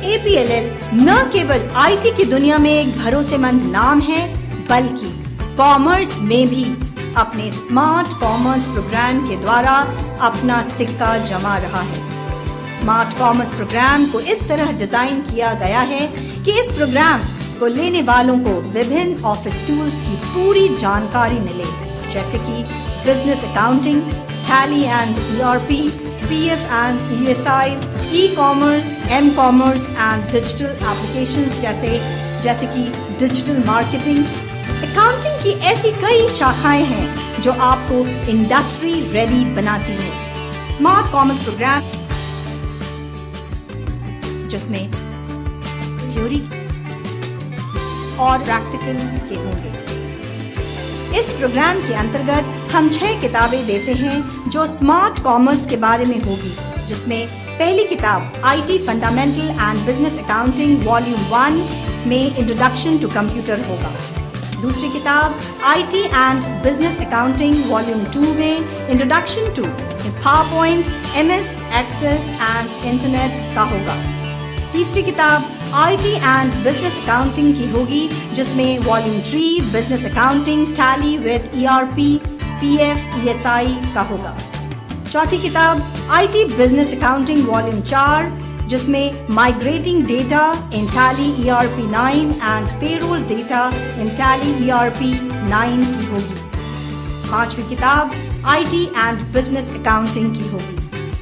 APLL न केवल IT की दुनिया में एक भरोसेमंद नाम है, बल्कि कॉमर्स में भी अपने स्मार्ट कॉमर्स प्रोग्राम के द्वारा अपना सिक्का जमा रहा है। स्मार्ट कॉमर्स प्रोग्राम को इस तरह डिजाइन किया गया है कि इस प्रोग्राम को लेने वालों को विभिन्न ऑफिस टूल्स की पूरी जानकारी मिले, जैसे कि business accounting, Tally and ERP, PF and ESI, e-commerce, m-commerce and digital applications जैसे कि डिजिटल मार्केटिंग। अकाउंटिंग की ऐसी कई शाखाएं हैं जो आपको इंडस्ट्री रेडी बनाती है। स्मार्ट कॉमर्स प्रोग्राम जिसमें थ्योरी और प्रैक्टिकल के होंगे। इस प्रोग्राम के अंतर्गत हम 6 किताबें देते हैं जो स्मार्ट कॉमर्स के बारे में होगी, जिसमें पहली किताब IT fundamental and business accounting volume 1 में इंट्रोडक्शन टू कंप्यूटर होगा। दूसरी किताब IT and business accounting volume 2 में introduction to PowerPoint, MS access and internet का होगा। तीसरी किताब IT एंड बिजनेस अकाउंटिंग की होगी, जिसमें volume 3 business accounting tally with ERP, PF, ESI का होगा। चौथी किताब IT बिजनेस अकाउंटिंग वॉल्यूम 4, जिसमें migrating data in tally ERP 9 and payroll data in tally ERP 9 की होगी। पांचवी किताब IT एंड बिजनेस अकाउंटिंग की होगी।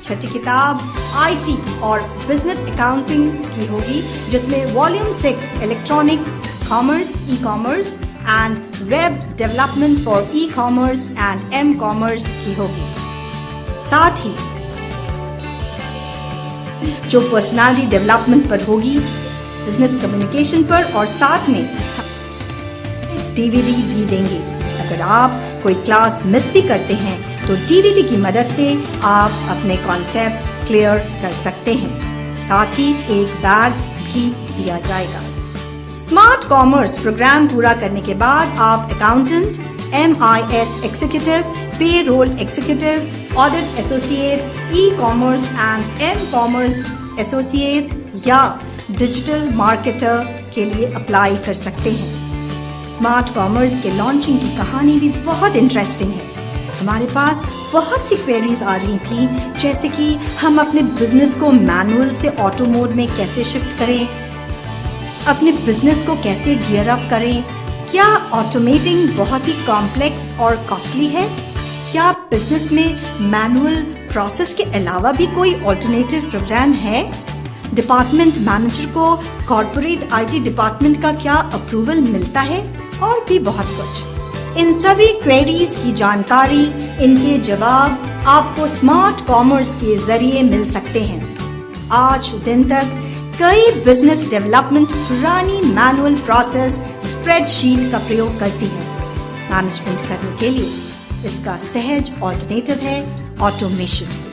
छठी किताब IT और बिजनेस अकाउंटिंग की होगी, जिसमें volume 6 electronic commerce, e-commerce and web development for e-commerce and m-commerce की होगी। साथ ही जो पर्सनालिटी डेवलपमेंट पर होगी, बिजनेस कम्युनिकेशन पर, और साथ में DVD भी देंगे। अगर आप कोई क्लास मिस भी करते हैं तो DVD की मदद से आप अपने कॉन्सेप्ट क्लियर कर सकते हैं। साथ ही एक बैग भी दिया जाएगा। स्मार्ट कॉमर्स प्रोग्राम पूरा करने के बाद आप accountant, MIS executive, payroll executive, audit associate, e-commerce and m-commerce associates या डिजिटल मार्केटर के लिए अप्लाई कर सकते हैं। स्मार्ट कॉमर्स के लॉन्चिंग की कहानी भी बहुत इंटरेस्टिंग है। हमारे पास बहुत सी क्वेरीज आ रही थी, जैसे कि हम अपने बिजनेस को मैनुअल से ऑटो मोड में कैसे शिफ्ट करें, अपने बिजनेस को कैसे गियर अप करें, क्या ऑटोमेटिंग बहुत ही कॉम्प्लेक्स और कॉस्टली है, क्या बिजनेस में मैनुअल प्रोसेस के अलावा भी कोई ऑल्टरनेटिव प्रोग्राम है, डिपार्टमेंट मैनेजर को कॉर्पोरेट IT डिपार्टमेंट का क्या अप्रूवल मिलता है, और भी बहुत कुछ। इन सभी क्वेरीज की जानकारी, इनके जवाब आपको स्मार्ट कॉमर्स के जरिए मिल सकते हैं। आज दिन तक कई बिजनेस डेवलपमेंट पुरानी मैनुअल प्रोसेस स्प्रेडशीट का प्रयोग करती है मैनेजमेंट करने के लिए। इसका सहज ऑल्टरनेटिव है ऑटोमेशन।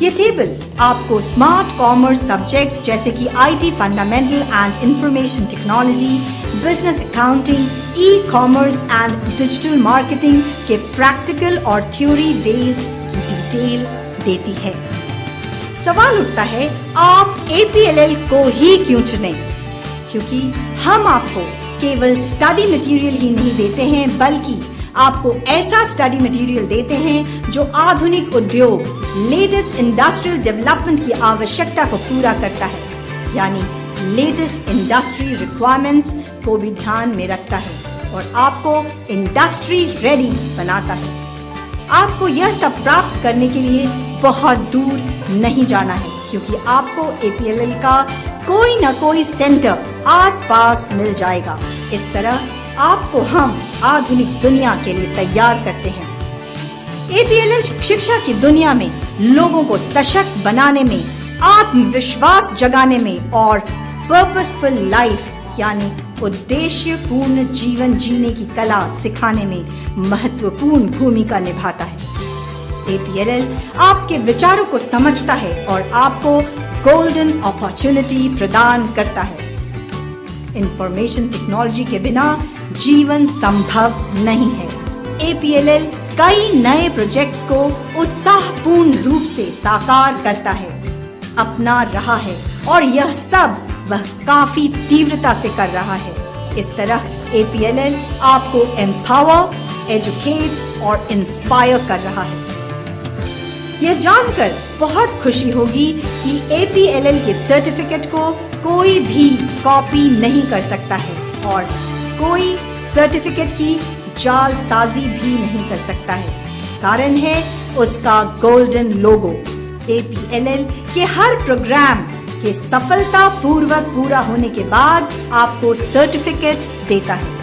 ये टेबल आपको स्मार्ट कॉमर्स सब्जेक्ट्स जैसे कि IT fundamental and information technology, business accounting, e-commerce and digital marketing के प्रैक्टिकल और थ्योरी डेज की डिटेल देती है। सवाल उठता है, आप APLL को ही क्यों चुनें? क्योंकि हम आपको केवल स्टडी मटेरियल ही नहीं देते हैं, बल्कि आपको ऐसा स्टडी मटेरियल देते हैं जो आधुनिक उद्योग, लेटेस्ट इंडस्ट्रियल डेवलपमेंट की आवश्यकता को पूरा करता है, यानी लेटेस्ट इंडस्ट्री रिक्वायरमेंट्स को भी ध्यान में रखता है और आपको इंडस्ट्री रेडी बनाता है। आपको यह सब प्राप्त करने के लिए बहुत दूर नहीं जाना है, क्योंकि आपको APLL का कोई न कोई सेंटर आसपास मिल जाएगा। इस तरह आपको हम आधुनिक दुनिया के लिए तैयार करते हैं। APLL शिक्षा की दुनिया में लोगों को सशक्त बनाने में, आत्मविश्वास जगाने में और पर्पसफुल लाइफ यानी उद्देश्यपूर्ण जीवन जीने की कला सिखाने में महत्वपूर्ण भूमिका निभाता है। APLL आपके विचारों को समझता है और आपको गोल्डन अपॉर्चुनिटी प्रदान करता है। इंफॉर्मेशन टेक्नोलॉजी के बिना जीवन संभव नहीं है। APLL कई नए प्रोजेक्ट्स को उत्साहपूर्ण रूप से साकार करता है, अपना रहा है और यह सब वह काफी तीव्रता से कर रहा है। इस तरह APLL आपको एम्पावर, एजुकेट और इंस्पायर कर रहा है। यह जानकर बहुत खुशी होगी कि APLL के सर्टिफिकेट को कोई भी कॉपी नहीं कर सकता है और कोई सर्टिफिकेट की जालसाजी भी नहीं कर सकता है। कारण है उसका गोल्डन लोगो। APLL के हर प्रोग्राम के सफलतापूर्वक पूरा होने के बाद आपको सर्टिफिकेट देता है।